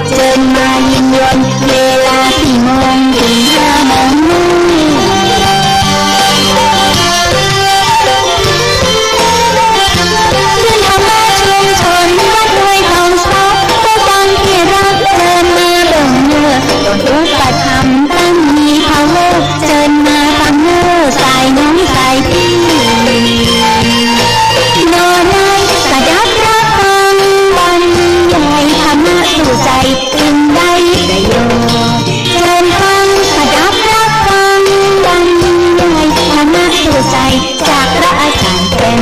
เชิญมายินยนเวลา4 โมงถึง5 โมงอุปธรรมตั้งมีเขาเชิญมาฟังเนื้อสายน้องสายพี่นอนในสะดับรับฟังบรรยายธรรมะสู่ใจจึงได้ประโยชน์เชิญฟังสะดับรับฟังบรรยายธรรมะสู่ใจจากพระอาจารย์เป็น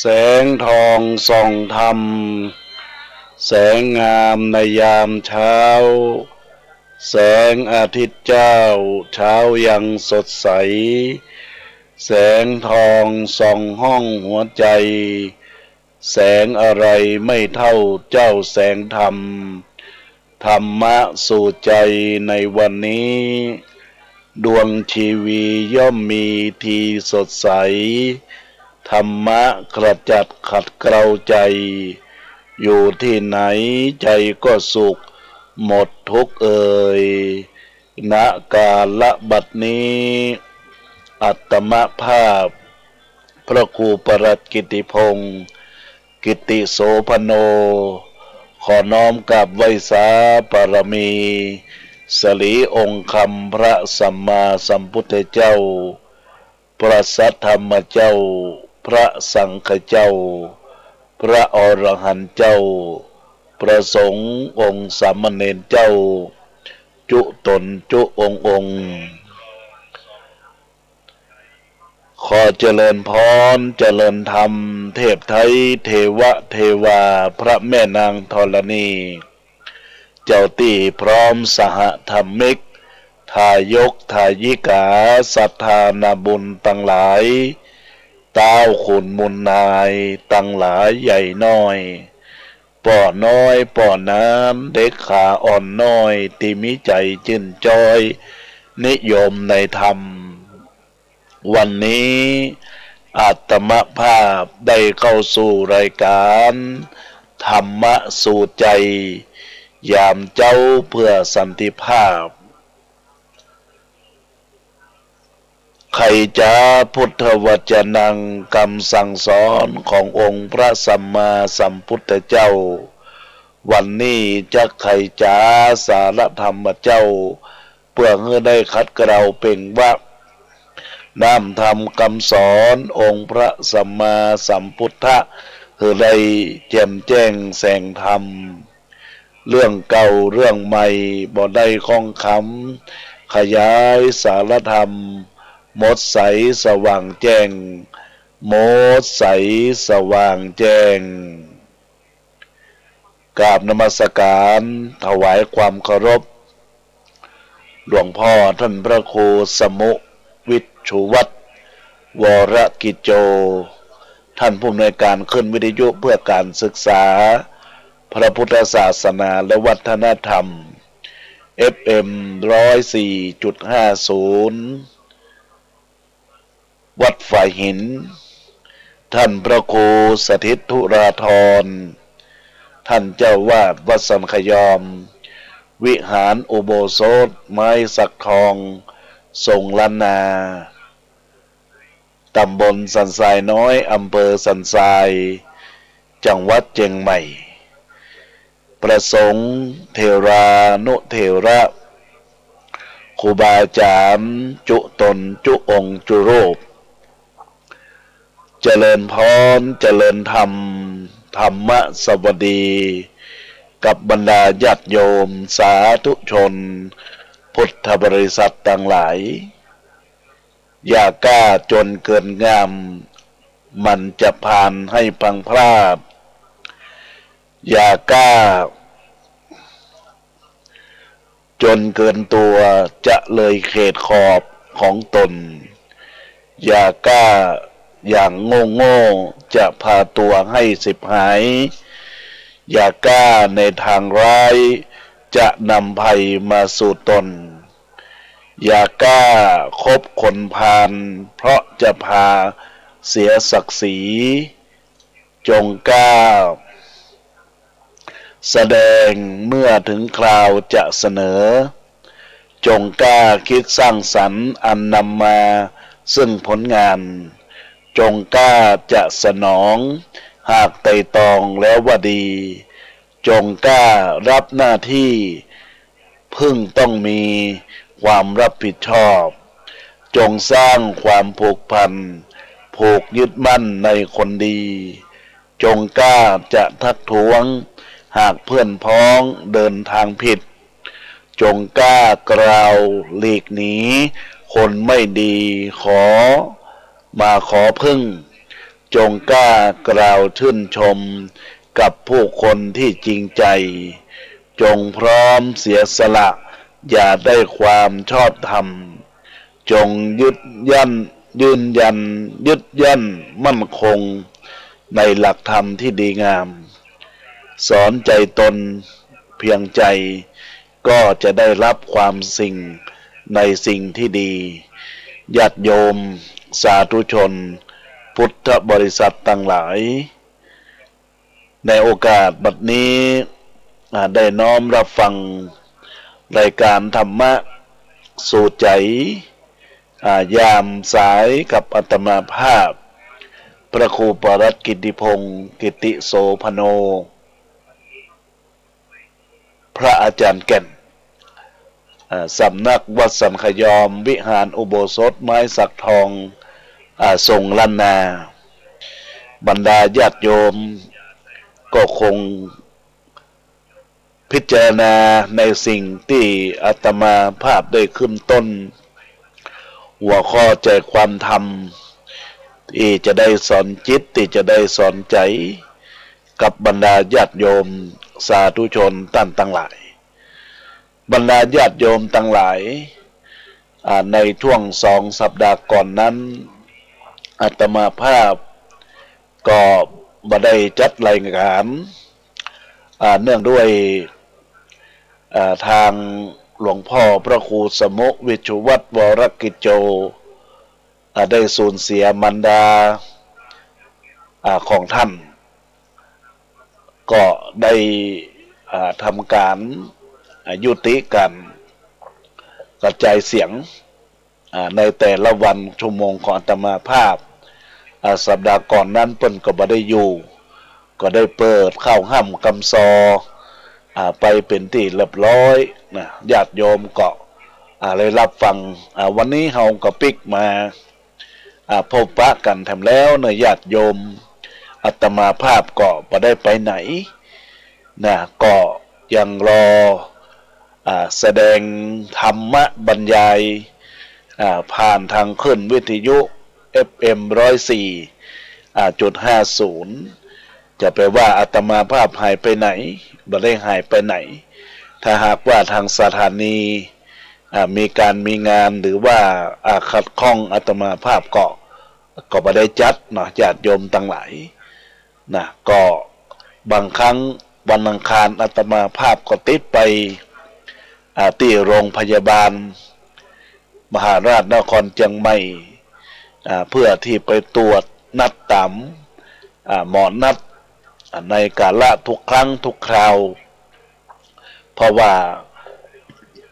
แสงทองส่องธรรมแสงงามในยามเช้าแสงอาทิตย์เจ้าเช้ายังสดใสแสงทองส่องห้องหัวใจแสงอะไรไม่เท่าเจ้าแสงธรรมธรรมะสู่ใจในวันนี้ดวงชีวีย่อมมีทีสดใสธรรมะกระจัดขัดเกลาใจอยู่ที่ไหนใจก็สุขหมดทุกข์เอ่ยณกาลบัดนี้อัตมภาพพระครูประหลัดกิติพงศ์กิติโสภโนขอน้อมกับไว้สาบารมีสลีองค์คำพระสัมมาสัมพุทธเจ้าพระสัทธรรมเจ้าพระสังฆเจ้าพระอรหันต์เจ้าพระสงฆ์องค์สามเณรเจ้าจุตนจุองค์ขอเจริญพรเจริญธรรมเทพไทยเทวะเทวาพระแม่นางธรณีเจ้าตี้พร้อมสหธรรมิกทายกทายิกาศรัทธานาบุญตั้งหลายต้าวขุนมุนนายตั้งหลายใหญ่น้อยป่อน้อยป่อน้ำเด็กขาอ่อนน้อยที่มีใจจื่นจอยนิยมในธรรมวันนี้อาตมภาพได้เข้าสู่รายการธรรมะสู่ใจยามเจ้าเพื่อสันติภาพใครจะพุทธวจนังคำสั่งสอนขององค์พระสัมมาสัมพุทธเจ้าวันนี้จะใครจะสารธรรมเจ้าเพื่อให้ได้คัดเกลาเป็นว่าน้ำธรรมคำสอนองค์พระสัมมาสัมพุทธะคือได้แจ่มแจ้งแสงธรรมเรื่องเก่าเรื่องใหม่บ่ได้ข้องคำขยายสารธรรมหมดใสสว่างแจ้งหมดใสสว่างแจ้งกราบนมัสการถวายความเคารพหลวงพ่อท่านพระครูสมุวิชุวัฒน์วรกิจโจท่านผู้อำนวยการขึ้นวิทยุเพื่อการศึกษาพระพุทธศาสนาและวัฒนธรรม FM 104.50วัดฝ่ายหินท่านพระครูสถิตธุราธรท่านเจ้าวาดวัดสันขยอมวิหารอุโบสถไม้สักทองทรงล้านนาตำบลสันทรายน้อยอำเภอสันทรายจังหวัดเชียงใหม่ประสงค์เทรานุเทระครูบาอาจารย์จุตนจุองค์จุรูปเจริญพรเจริญธรรมธรรมสวัสดีกับบรรดาญาติโยมสาธุชนพุทธบริษัทต่างหลายอย่ากล้าจนเกินงามมันจะผ่านให้พังพลาดอย่ากล้าจนเกินตัวจะเลยเขตขอบของตนอย่ากล้า อย่างโง่จะพาตัวให้สิบหายอย่ากล้าในทางร้ายจะนำภัยมาสู่ตนอย่ากล้าคบคนพาลเพราะจะพาเสียศักดิ์ศรีจงกล้าแสดงเมื่อถึงคราวจะเสนอจงกล้าคิดสร้างสรรค์อันนำมาซึ่งผลงานจงกล้าจะสนองหากไต่ตองแล้วว่าดีจงกล้ารับหน้าที่พึ่งต้องมีความรับผิดชอบจงสร้างความผูกพันผูกยึดมั่นในคนดีจงกล้าจะทักท้วงหากเพื่อนพ้องเดินทางผิดจงกล้ากล่าวหลีกหนีคนไม่ดีขอพึ่งจงกล้ากล่าวชื่นชมกับผู้คนที่จริงใจจงพร้อมเสียสละอย่าได้ความชอบธรรมจงยืนยันมั่นคงในหลักธรรมที่ดีงามสอนใจตนเพียงใจก็จะได้รับความในสิ่งที่ดีญาติโยมสาธุชนพุทธบริษัทต่างหลายในโอกาสบัดนี้ได้น้อมรับฟังรายการธรรมะสู่ใจยามสายกับอาตมาภาพพระครูปรัตน์กิติพงศ์กิติโสพโนพระอาจารย์แก่นสำนักวัดสันขยอมวิหารอุโบสถไม้สักทองทรงล้านนาบรรดาญาติโยมก็คงพิจารณาในสิ่งที่อาตมาภาพได้ขึ้นต้นหัวข้อใจความธรรมที่จะได้สอนจิตที่จะได้สอนใจกับบรรดาญาติโยมสาธุชนท่านทั้งหลายบรรดาญาติโยมทั้งหลายในช่วง2 สัปดาห์ก่อนนั้นอาตมาภาพก็ได้จัดรายงานเนื่องด้วยทางหลวงพ่อพระครูสมุวิชุวัตรวรกิจโจได้สูญเสียมารดาของท่านก็ได้ทำการยุติการกระจายเสียงในแต่ละวันชั่วโมงของอาตมาภาพสัปดาห์ก่อนนั้นเพิ่นก็บ่ได้อยู่ก็ได้เปิดเข้าห้ำกำซอไปเป็นที่เรียบร้อยนะญาติโยมก็เลยรับฟังวันนี้เฮาก็ปิกมาพบปะกันทำแล้วนะญาติโยมอาตมาภาพก็บ่ได้ไปไหนนะก็ยังรอแสดงธรรมะบรรยายผ่านทางขึ้นวิทยุ FM 104.50 จะแปลว่าอาตมาภาพหายไปไหนบ่ได้หายไปไหนถ้าหากว่าทางสถานีมีงานหรือว่าขัดข้องอาตมาภาพก็บ่ได้จัดเนาะญาติโยมทั้งหลายนะก็บางครั้งวันอังคารอาตมาภาพก็ติดไปที่โรงพยาบาลมหาราชนครเชียงใหม่เพื่อที่ไปตรวจนัดตามหมอนัดในกาลทุกครั้งทุกคราวเพราะว่า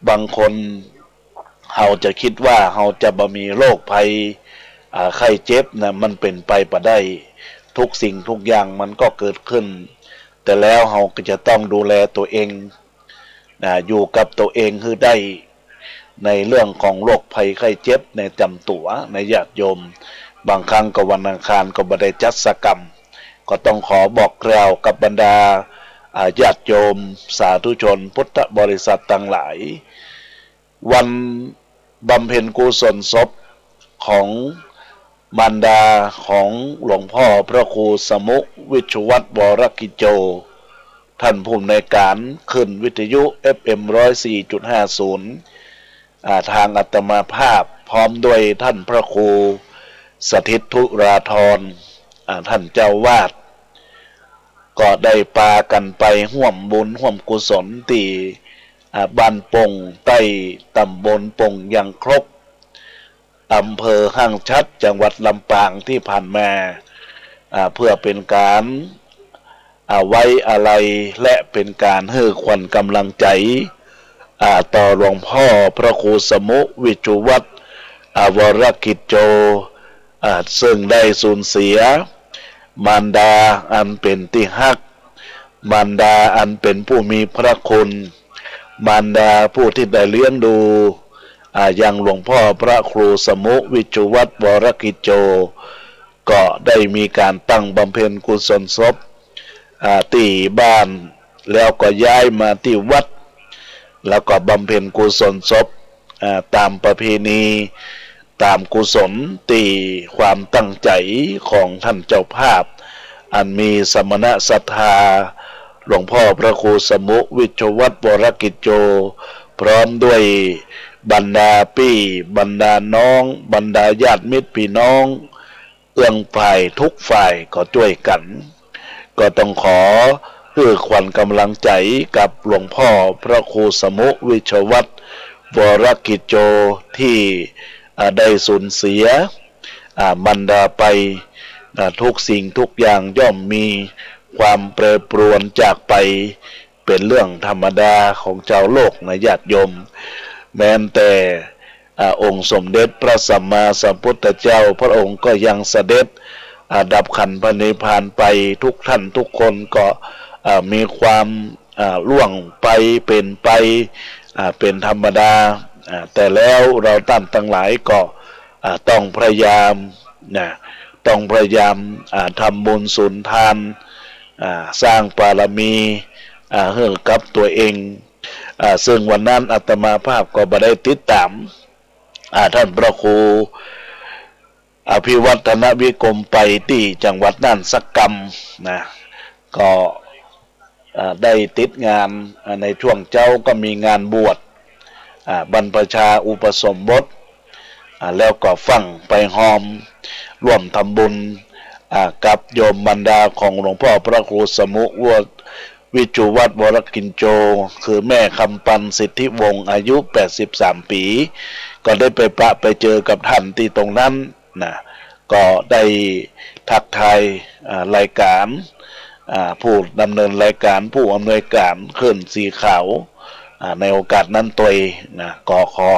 บางคนเราจะคิดว่าเราจะบ่มีโรคภัยไข้เจ็บนะมันเป็นไปบ่ได้ทุกสิ่งทุกอย่างมันก็เกิดขึ้นแต่แล้วเราก็จะต้องดูแลตัวเองอยู่กับตัวเองคือได้ในเรื่องของโรคภัยไข้เจ็บในจำตัวในญาติโยมบางครั้งก็วันอังคารก็บ่ได้จัดกรรมก็ต้องขอบอกกล่าวกับบรรดาญาติโยมสาธุชนพุทธบริษัททั้งหลายวันบำเพ็ญกุศลศพของมารดาของหลวงพ่อพระครูสมุวิชุวัตรวรกิจโจท่านผู้อำนวยการขึ้นวิทยุ FM 104.50ทางอาตมาภาพพร้อมด้วยท่านพระครู สถิตธุราธรท่านเจ้าวาดก็ได้ปากันไปห่วมบุญห่วมกุศลที่บ้านปงใต้ตำบลปงยังครบอำเภอห้างชัดจังหวัดลำปางที่ผ่านมาเพื่อเป็นการไว้อะไรและเป็นการให้ขวัญกำลังใจต่อหลวงพ่อพระครูสมุวิจุวัฒน์วรกิจโจซึ่งได้สูญเสียมารดาอันเป็นที่ฮักมารดาอันเป็นผู้มีพระคุณมารดาผู้ที่ได้เลี้ยงดูยังหลวงพ่อพระครูสมุวิจุวัฒน์วรกิจโจก็ได้มีการตั้งบำเพ็ญกุศลศพที่บ้านแล้วก็ย้ายมาที่วัดแล้วก็บำเพ็ญกุศลศพตามประเพณีตามกุศลที่ความตั้งใจของท่านเจ้าภาพอันมีสมณศรัทธาหลวงพ่อพระครูสมุวิจุวัฒน์วรกิจโจพร้อมด้วยบรรดาพี่บรรดาน้องบรรดาญาติมิตรพี่น้องเอื้องฝ่ายทุกฝ่ายก็ช่วยกันก็ต้องขอเพื่อขวัญกำลังใจกับหลวงพ่อพระครูสมุวิจุวัฒน์วรกิจโจที่ได้สูญเสียบรรดาไปทุกสิ่งทุกอย่างย่อมมีความแปรปรวนจากไปเป็นเรื่องธรรมดาของชาวโลกนะญาติโยมแม้แต่องค์สมเด็จพระสัมมาสัมพุทธเจ้าพระองค์ก็ยังเสด็จดับขันธ์พระนิพพานไปทุกท่านทุกคนก็มีความล่วงไปเป็นไปเป็นธรรมดาแต่แล้วเราท่านทั้งหลายก็ต้องพยายามต้องพยายามทำบุญสุนทานสร้างบารมีให้กับตัวเองซึ่งวันนั้นอาตมาภาพก็ได้ติดตามท่านพระครูอภิวัฒนวิกรมไปที่จังหวัดน่านสักกำนะก็ได้ติดงานในช่วงเจ้าก็มีงานบวชบรรพชาอุปสมบทแล้วก็ฟังไปหอมร่วมทำบุญกับโยมบรรดาของหลวงพ่อพระครูสมุวิจุวัฒน์วรกิจโจคือแม่คำปันสิทธิวงศ์อายุ83ปีก็ได้ไปเจอกับท่านที่ตรงนั้นนะก็ได้ทักทายรายการผู้ดำเนินรายการผู้อำนวยการขึ้นสีขาวในโอกาสนั้นตัวนะก็ขอ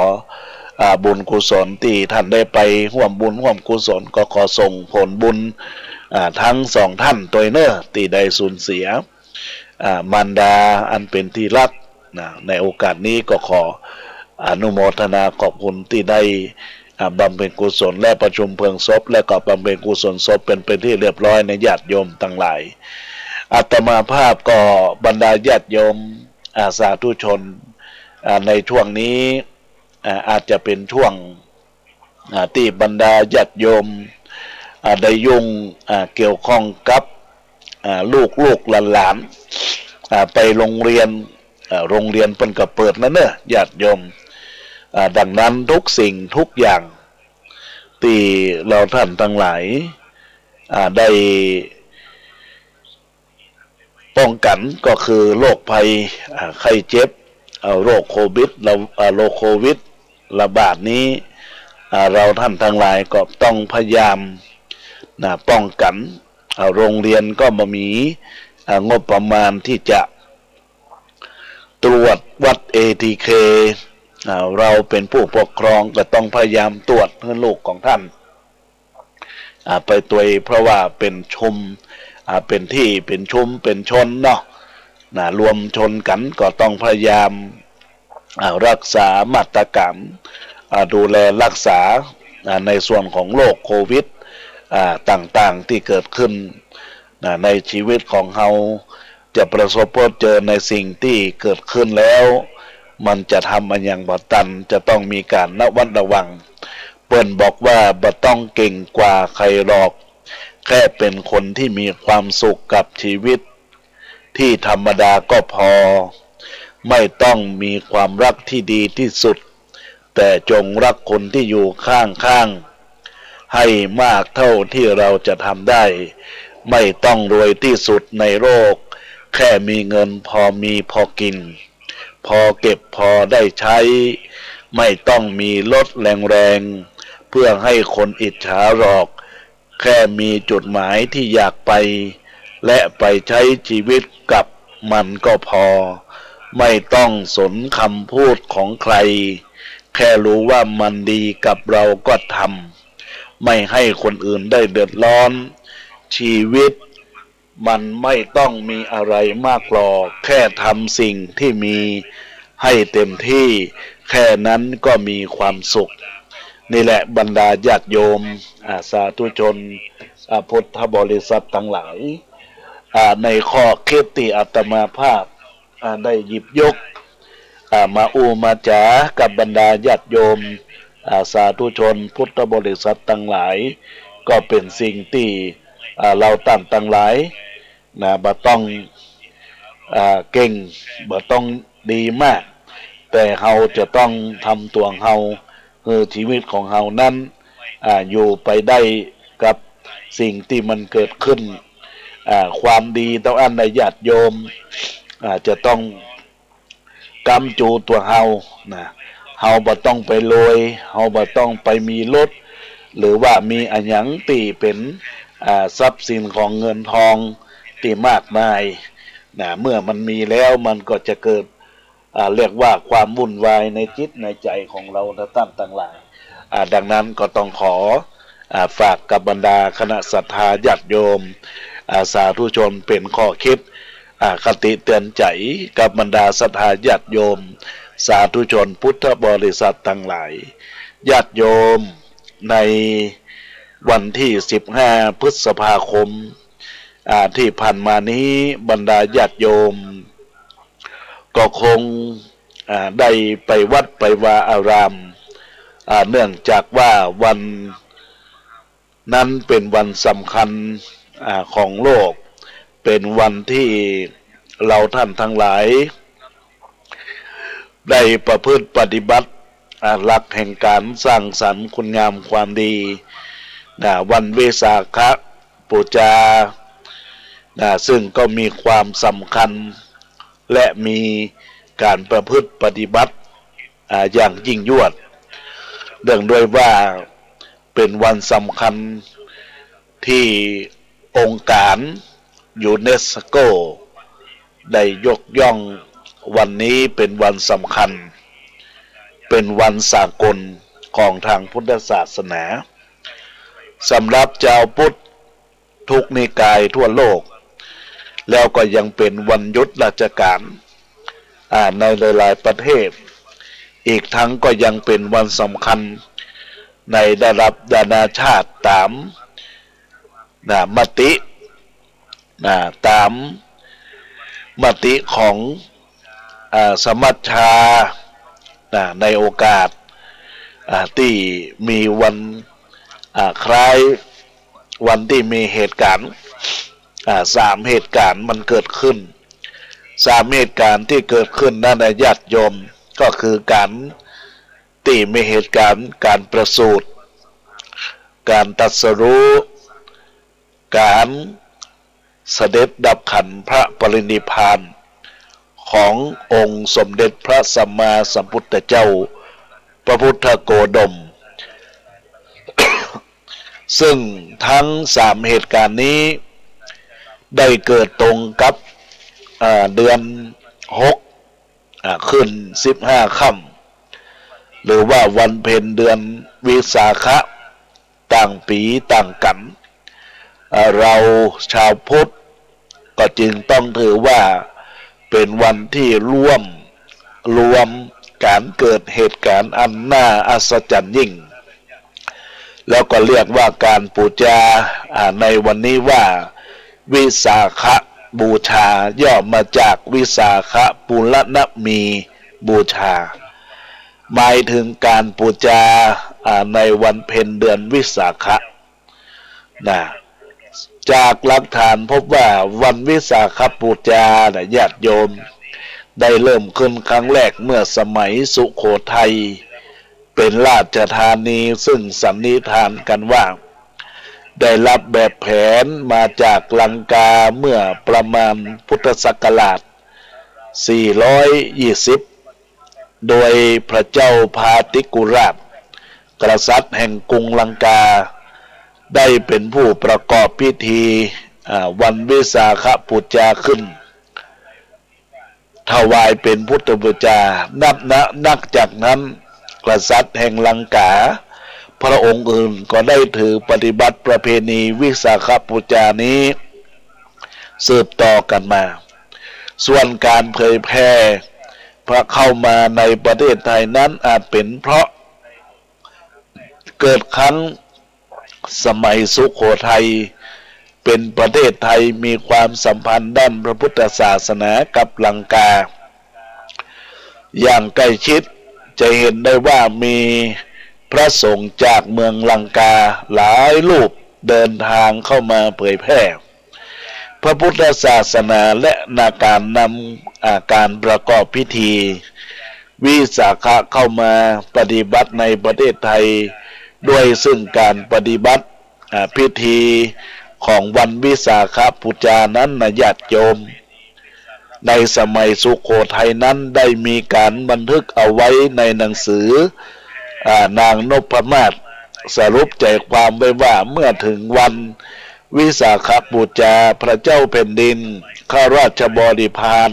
บุญกุศลที่ท่านได้ไปร่วมบุญร่วมกุศลก็ขอส่งผลบุญทั้งสองท่านตัวเนอที่ได้สูญเสียมารดาอันเป็นที่รักนะในโอกาสนี้ก็ขออนุโมทนาขอบคุณที่ได้บำเพ็ญกุศลและประชุมเพลิงศพและก็บำเพ็ญกุศลศพเป็นที่เรียบร้อยในญาติโยมทั้งหลายอาตมาภาพก็บรรดาญาติโยมสาธุชนในช่วงนี้อาจจะเป็นช่วงที่บรรดาญาติโยมได้ยุ่งเกี่ยวข้องกับลูกหลานไปโรงเรียนเพิ่นก็เปิดแล้วเนอะญาติโยมดังนั้นทุกสิ่งทุกอย่างที่เราท่านทั้งหลายได้ป้องกันก็คือโรคภัยไข้เจ็บโรคโควิดระบาดนี้เราท่านทั้งหลายก็ต้องพยายามป้องกันโรงเรียนก็มามีงบประมาณที่จะตรวจวัด ATK เราเป็นผู้ปกครองก็ต้องพยายามตรวจเพื่อลูกของท่านไปตัวเพราะว่าเป็นชุมเป็นที่เป็นชุมเป็นชนเนาะรวมชนกันก็ต้องพยายามรักษามาตรการดูแลรักษาในส่วนของโรคโควิดต่างๆที่เกิดขึ้นในชีวิตของเราจะประสบพบเจอในสิ่งที่เกิดขึ้นแล้วมันจะทำมันอย่างบ่ตันจะต้องมีการระวัดระวังเปิ้นบอกว่าบ่ต้องเก่งกว่าใครหรอกแค่เป็นคนที่มีความสุขกับชีวิตที่ธรรมดาก็พอไม่ต้องมีความรักที่ดีที่สุดแต่จงรักคนที่อยู่ข้าง ให้มากเท่าที่เราจะทำได้ไม่ต้องรวยที่สุดในโลกแค่มีเงินพอมีพอกินพอเก็บพอได้ใช้ไม่ต้องมีรถแรงๆเพื่อให้คนอิจฉาหรอกแค่มีจุดหมายที่อยากไปและไปใช้ชีวิตกับมันก็พอไม่ต้องสนคำพูดของใครแค่รู้ว่ามันดีกับเราก็ทำไม่ให้คนอื่นได้เดือดร้อนชีวิตมันไม่ต้องมีอะไรมากหรอกแค่ทำสิ่งที่มีให้เต็มที่แค่นั้นก็มีความสุขนี่แหละบรรดาญาติโยมสาธุชนพุทธบริษัททั้งหลายในข้อคิดที่อาตมาภาพได้หยิบยกมามาจากับบรรดาญาติโยมสาธุชนพุทธบริษัททั้งหลายก็เป็นสิ่งที่เราตั้งหลายบ่ต้องเก่งบ่ต้องดีมากแต่เราจะต้องทำตัวเราคือชีวิตของเรานั้นอยู่ไปได้กับสิ่งที่มันเกิดขึ้นความดีต้องอันในญาติโยมจะต้องกำจูตัวเฮาเฮาบ่ต้องไปรวยเฮาบ่ต้องไปมีรถหรือว่ามีอันหยังที่เป็นทรัพย์สินของเงินทองที่มากมายเมื่อมันมีแล้วมันก็จะเกิดเรียกว่าความวุ่นวายในจิตในใจของเราต่างหลายดังนั้นก็ต้องขอฝากกับบรรดาคณะศรัทธาญาติโยมสาธุชนเป็นข้อคิดคติเตือนใจกับบรรดาศรัทธาญาติโยมสาธุชนพุทธบริษัททั้งหลายญาติโยมในวันที่15พฤษภาคมที่ผ่านมานี้บรรดาญาติโยมก็คงได้ไปวัดไปวาอารามเนื่องจากว่าวันนั้นเป็นวันสำคัญของโลกเป็นวันที่เราท่านทั้งหลายได้ประพฤติปฏิบัติหลักแห่งการสร้างสรรค์คุณงามความดีวันวิสาขบูชาซึ่งก็มีความสำคัญและมีการประพฤติปฏิบัติอย่างยิ่งยวดเนื่องด้วยว่าเป็นวันสำคัญที่องค์การยูเนสโกได้ยกย่องวันนี้เป็นวันสำคัญเป็นวันสากลของทางพุทธศาสนาสำหรับชาวพุทธทุกนิกายทั่วโลกแล้วก็ยังเป็นวันหยุดราชการในหลายๆประเทศอีกทั้งก็ยังเป็นวันสำคัญในระดับนานาชาติตามมติตามมติของสมัชชาในโอกาสที่มีวันคล้ายวันที่มีเหตุการณ์3เหตุการณ์มันเกิดขึ้น3เหตุการณ์ที่เกิดขึ้นนั่นนะญาติโยมก็คือการที่มีเหตุการณ์การประสูติการตรัสรู้การเสด็จดับขันธ์พระปรินิพพานขององค์สมเด็จพระสัมมาสัมพุทธเจ้าพระพุทธโคดม ซึ่งทั้ง3เหตุการณ์นี้ได้เกิดตรงกับเดือน6ขึ้น15ค่ำหรือว่าวันเพ็ญเดือนวิสาขะต่างปีต่างกันเราชาวพุทธก็จึงต้องถือว่าเป็นวันที่รวมการเกิดเหตุการณ์อันน่าอัศจรรย์ยิ่งแล้วก็เรียกว่าการบูชาในวันนี้ว่าวิสาขบูชาย่อมาจากวิสาขปุรณมีบูชาหมายถึงการบูชาในวันเพ็ญเดือนวิสาขะจากหลักฐานพบว่าวันวิสาขบูชาญาติโยมได้เริ่มขึ้นครั้งแรกเมื่อสมัยสุโขทัย เป็นราชธานีซึ่งสันนิษฐานกันว่าได้รับแบบแผนมาจากลังกาเมื่อประมาณพุทธศักราช 420 โดยพระเจ้าพาติกุราชกษัตริย์แห่งกรุงลังกาได้เป็นผู้ประกอบพิธีวันวิสาขบูชาขึ้นถวายเป็นพุทธบูชานับจากนั้นกษัตริย์แห่งลังกาพระองค์อื่นก็ได้ถือปฏิบัติประเพณีวิสาขบูชานี้สืบต่อกันมาส่วนการเผยแพร่พระเข้ามาในประเทศไทยนั้นอาจเป็นเพราะเกิดครั้งสมัยสุโขทัยเป็นประเทศไทยมีความสัมพันธ์ด้านพระพุทธศาสนากับลังกาอย่างใกล้ชิดจะเห็นได้ว่ามีพระสงฆ์จากเมืองลังกาหลายรูปเดินทางเข้ามาเผยแพร่พระพุทธศาสนาและนาการนำการประกอบพิธีวิสาขะเข้ามาปฏิบัติในประเทศไทยด้วยซึ่งการปฏิบัติพิธีของวันวิสาขบูชานั้นนะญาติโยมในสมัยสุโขทัยนั้นได้มีการบันทึกเอาไว้ในหนังสือนางนพมาศสรุปใจความไว้ว่าเมื่อถึงวันวิสาขบูชาพระเจ้าแผ่นดินข้าราชบริพาร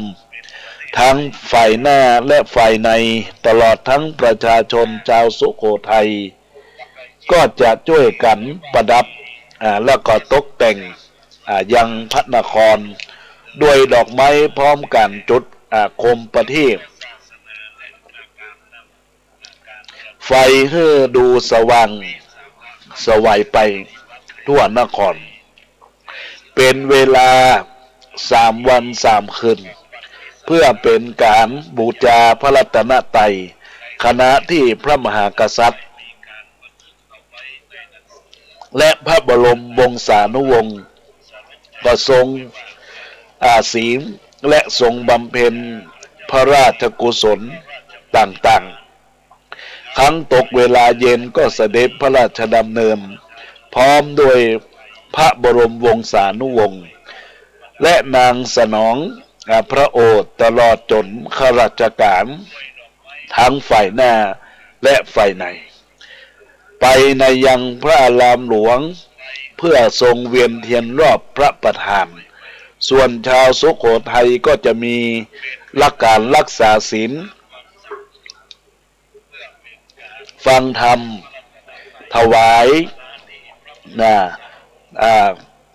ทั้งฝ่ายหน้าและฝ่ายในตลอดทั้งประชาชนชาวสุโขทัยก็จะช่วยกันประดับแล้วก็ตกแต่งยังพระนครด้วยดอกไม้พร้อมกันจุดโคมประทีปไฟให้ดูสว่างสวัยไปทั่วนครเป็นเวลา3 วัน 3 คืนเพื่อเป็นการบูชาพระรัตนตรัยขณะที่พระมหากษัตริย์และพระบรมวงศานุวงศ์ก็ทรงศีลและทรงบำเพ็ญพระราชกุศลต่างๆครั้งตกเวลาเย็นก็เสด็จพระราชดำเนินพร้อมด้วยพระบรมวงศานุวงศ์และนางสนองพระโอษฐ์ตลอดจนข้าราชการทั้งฝ่ายหน้าและฝ่ายในไปในยังพระอารามหลวงเพื่อทรงเวียนเทียนรอบพระประธานส่วนชาวสุโขทัยก็จะมีหลักการรักษาศีลฟังธรรมถวาย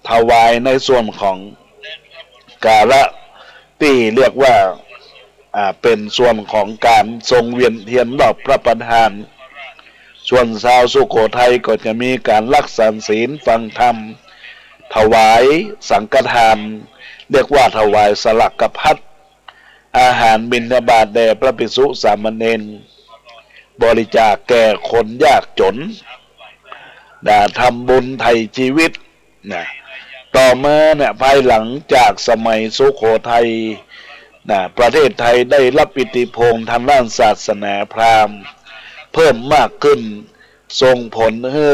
ถวายในส่วนของกาละที่เรียกว่าเป็นส่วนของการทรงเวียนเทียนรอบพระประธานส่วนชาวสุโขทัยก็จะมีการรักษาศีลฟังธรรมถวายสังฆทานเรียกว่าถวายสลักกภัตอาหารบิณฑบาตแด่พระภิกษุสามเณรบริจาคแก่คนยากจนทำบุญไถ่ชีวิตต่อมาภายหลังจากสมัยสุโขทัยประเทศไทยได้รับอิทธิพลทางด้านศาสนาพราหมณ์เพิ่มมากขึ้นส่งผลให้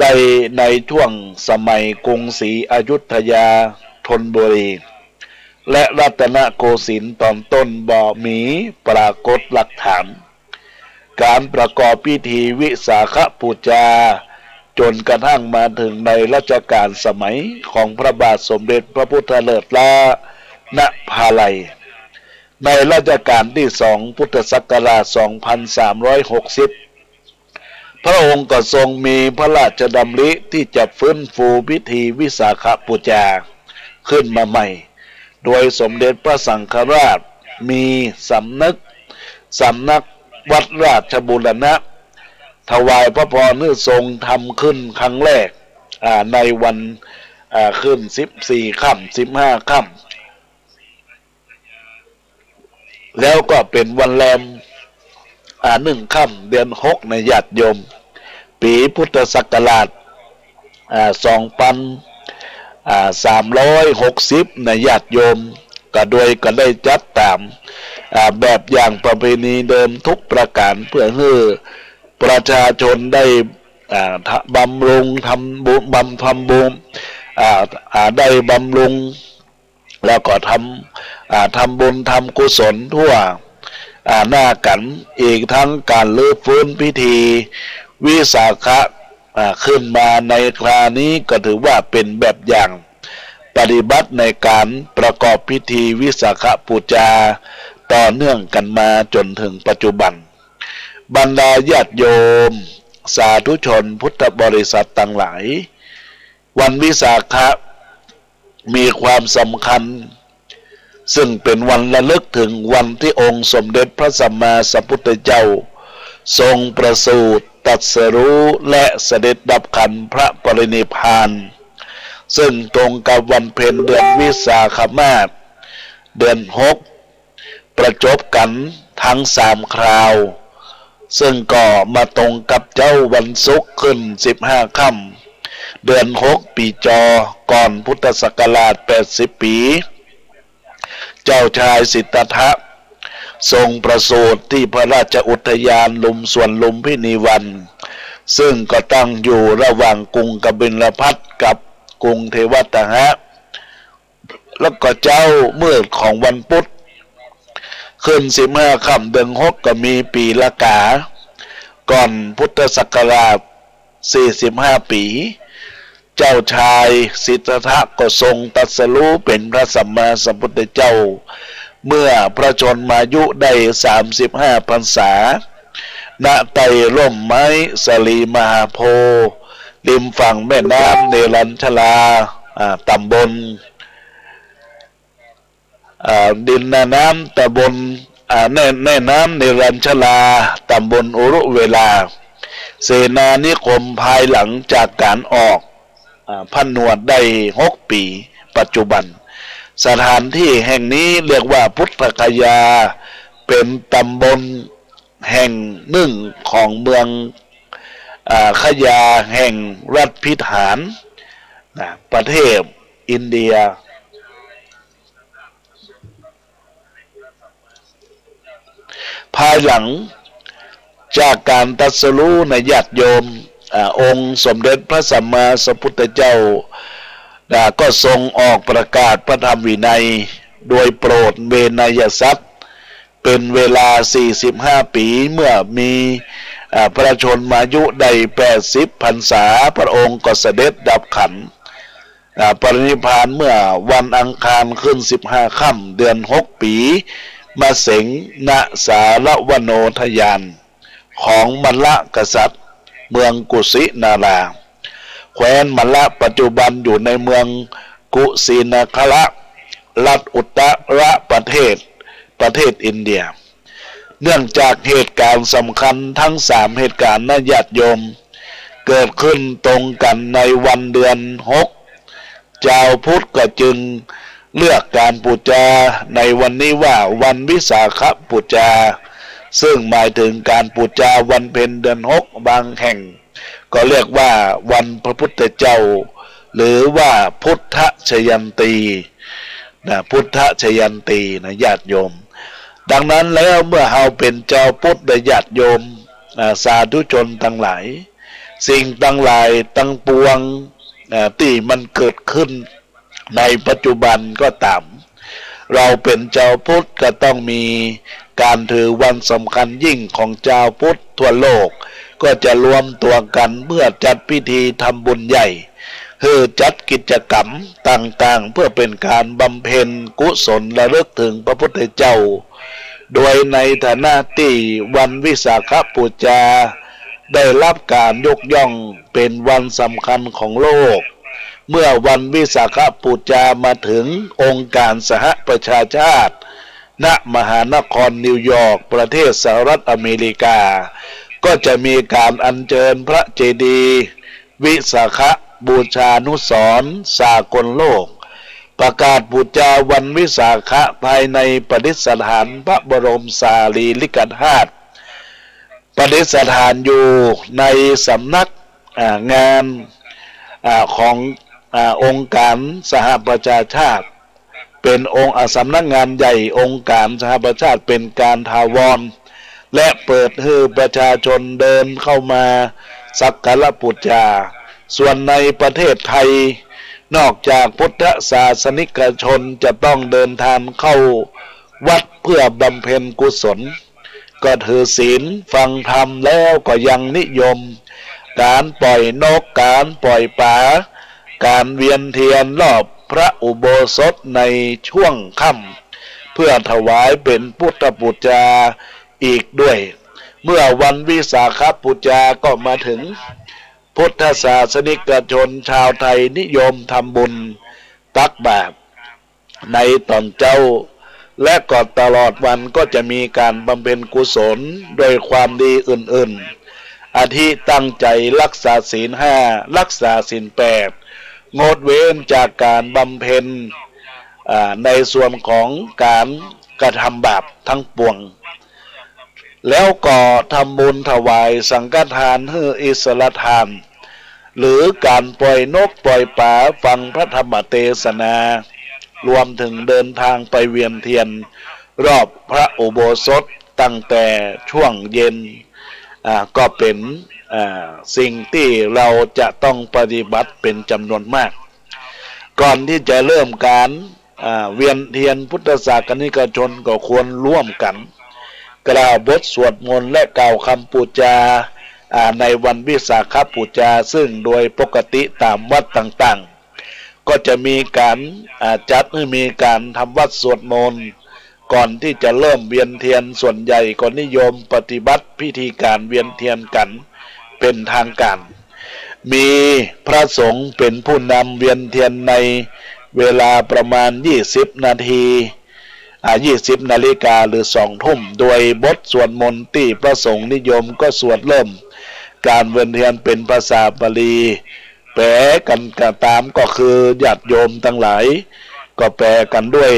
ได้ในช่วงสมัยกรุงศรีอยุธยาธนบุรีและรัตนโกสินทร์ตอนต้นบ่มีปรากฏหลักฐานการประกอบพิธีวิสาขบูชาจนกระทั่งมาถึงในรัชกาลสมัยของพระบาทสมเด็จพระพุทธเลิศล้านภาลัยในรัชกาลที่2พุทธศักราช 2360 พระองค์ก็ทรงมีพระราชดำริที่จะฟื้นฟูพิธีวิสาขบูชาขึ้นมาใหม่โดยสมเด็จพระสังฆราชมีสำนักวัดราชบูรณะถวายพระพรให้ทรงทำขึ้นครั้งแรกในวันขึ้น14 ค่ำ 15 ค่ำแล้วก็เป็นวันแรม1 ค่ำเดือน 6ในญาติโยมปีพุทธศักราช2360ในญาติโยม ก็โดยก็ได้จัดตามแบบอย่างประเพณีเดิมทุกประการเพื่อให้ประชาชนได้บำรุงทำบุญได้บำรุงแล้วก็ทำบุญทำกุศลทั่วหน้ากันอีกทั้งการลื้อฟื้นพิธีวิสาขะขึ้นมาในครานี้ก็ถือว่าเป็นแบบอย่างปฏิบัติในการประกอบพิธีวิสาขบูชาต่อเนื่องกันมาจนถึงปัจจุบันบรรดาญาติโยมสาธุชนพุทธบริษัทต่างหลายวันวิสาขะมีความสำคัญซึ่งเป็นวันระลึกถึงวันที่องค์สมเด็จพระสัมมาสัมพุทธเจ้าทรงประสูติตรัสรู้และเสด็จดับขันธ์พระปรินิพพานซึ่งตรงกับวันเพ็ญเดือนวิสาขมาสเดือน6ประจบกันทั้ง3คราวซึ่งก็มาตรงกับเจ้าวันศุกร์ขึ้น15ค่ำเดือน6ปีจอก่อนพุทธศักราช80ปีเจ้าชายสิทธัตถะทรงประสูติที่พระราชอุทยานลุมสวนลุมพินีวันซึ่งก็ตั้งอยู่ระหว่างกรุงกบิลพัสกับกรุงเทวตหะแล้วก็เจ้ามืดของวันพุธขึ้น15ค่ำเดือน6ก็มีปีละกาก่อนพุทธศักราช45ปีเจ้าชายสิทธัตถะก็ทรงตรัสรู้เป็นพระสัมมาสัมพุทธเจ้าเมื่อพระชนมายุได้35พรรษาณไต่ร่มไม้สลีมหาโพธิ์ริมฝั่งแม่น้ำเนรัญชลาตำบลดินน้ำตำบลแม่น้ำเนรัญชลาตำบลอุรุเวลาเสนานิคมภายหลังจากการออกผนวดได้6ปีปัจจุบันสถานที่แห่งนี้เรียกว่าพุทธคยาเป็นตำบลแห่งหนึ่งของเมืองขยาแห่งรัฐพิธานประเทศอินเดียภายหลังจากการตรัสรู้ในญาติโยมองค์สมเด็จพระสัมมาสัมพุทธเจ้าก็ทรงออกประกาศพระธรรมวินัยโดยโปรดเวนยสัตว์เป็นเวลา45ปีเมื่อมีพระชนมายุได้80พรรษาพระองค์ก็เสด็จดับขันธ์ปรินิพพานเมื่อวันอังคารขึ้น15ค่ำเดือน6ปีมาเสงณสารวโนทยานของมัลละกษัตริย์เมืองกุสินาราแคว้นมัลละปัจจุบันอยู่ในเมืองกุสินาคละรัฐอุตรประเทศอินเดียเนื่องจากเหตุการณ์สำคัญทั้ง3เหตุการณ์ญาติโยมเกิดขึ้นตรงกันในวันเดือน6ชาวพุทธก็จึงเลือกการบูชาในวันนี้ว่าวันวิสาขบูชาซึ่งหมายถึงการบูชาวันเพ็ญเดือน6บางแห่งก็เรียกว่าวันพระพุทธเจ้าหรือว่าพุทธชยันตีพุทธชยันตีญาติโยมดังนั้นแล้วเมื่อเราเป็นเจ้าพุทธญาติโยมสาธุชนทั้งหลายสิ่งทั้งหลายตั้งปวงที่มันเกิดขึ้นในปัจจุบันก็ตามเราเป็นเจ้าพุทธก็ต้องมีการถือวันสำคัญยิ่งของเจ้าพุทธทั่วโลกก็จะรวมตัวกันเพื่อจัดพิธีทำบุญใหญ่จัดกิจกรรมต่างๆเพื่อเป็นการบำเพ็ญกุศลระลึกถึงพระพุทธเจ้าโดยในฐานะที่วันวิสาขบูชาได้รับการยกย่องเป็นวันสำคัญของโลกเมื่อวันวิสาขบูชามาถึงองค์การสหประชาชาติณมหานครนิวยอร์กประเทศสหรัฐอเมริกาก็จะมีการอัญเชิญพระเจดีย์วิสาขบูชานุสรณ์สากลโลกประกาศบูชาวันวิสาขะภายในประดิษฐานพระบรมสารีริกธาตุประดิษฐานอยู่ในสำนักงานขององค์การสหประชาชาติ เป็นองค์สำนักงานใหญ่องค์การสหประชาติเป็นการถาวรและเปิดให้ประชาชนเดินเข้ามาสักการะบูชาส่วนในประเทศไทยนอกจากพุทธศาสนิกชนจะต้องเดินทางเข้าวัดเพื่อบำเพ็ญกุศลก็ถือศีลฟังธรรมแล้วก็ยังนิยมการปล่อยนกการปล่อยปลาการเวียนเทียนรอบพระอุโบสถในช่วงค่ำเพื่อถวายเป็นพุทธบูชาอีกด้วยเมื่อวันวิสาขบูชาก็มาถึงพุทธศาสนิกชนชาวไทยนิยมทำบุญตักบาตรในตอนเจ้าและก่อนตลอดวันก็จะมีการบำเพ็ญกุศลโดยความดีอื่นๆอาทิตั้งใจรักษาศีลห้ารักษาศีลแปดงดเว้นจากการบำเพ็ญในส่วนของการกระทำบาปทั้งปวงแล้วก็ทำบุญถวายสังฆทานให้อิสรทานหรือการปล่อยนกปล่อยปลาฟังพระธรรมเทศนารวมถึงเดินทางไปเวียนเทียนรอบพระอุโบสถตั้งแต่ช่วงเย็นก็เป็นสิ่งที่เราจะต้องปฏิบัติเป็นจำนวนมากก่อนที่จะเริ่มการเวียนเทียนพุทธศาสนิกชนก็ควรร่วมกันกล่าวบทสวดมนต์และกล่าวคำบูชาในวันวิสาขบูชาซึ่งโดยปกติตามวัดต่างๆก็จะมีการจัดให้มีการทำวัดสวดมนต์ก่อนที่จะเริ่มเวียนเทียนส่วนใหญ่ก็นิยมปฏิบัติพิธีการเวียนเทียนกันเป็นทางการมีพระสงฆ์เป็นผู้นำเวียนเทียนในเวลาประมาณ20 นาที20 นาฬิกาหรือ2 ทุ่มโดยบทสวดมนต์ที่พระสงฆ์นิยมก็สวดเริ่มการเวียนเทียนเป็นภาษาบาลีแปลกันกตามก็คือญาติโยมทั้งหลายก็แปลกันด้วย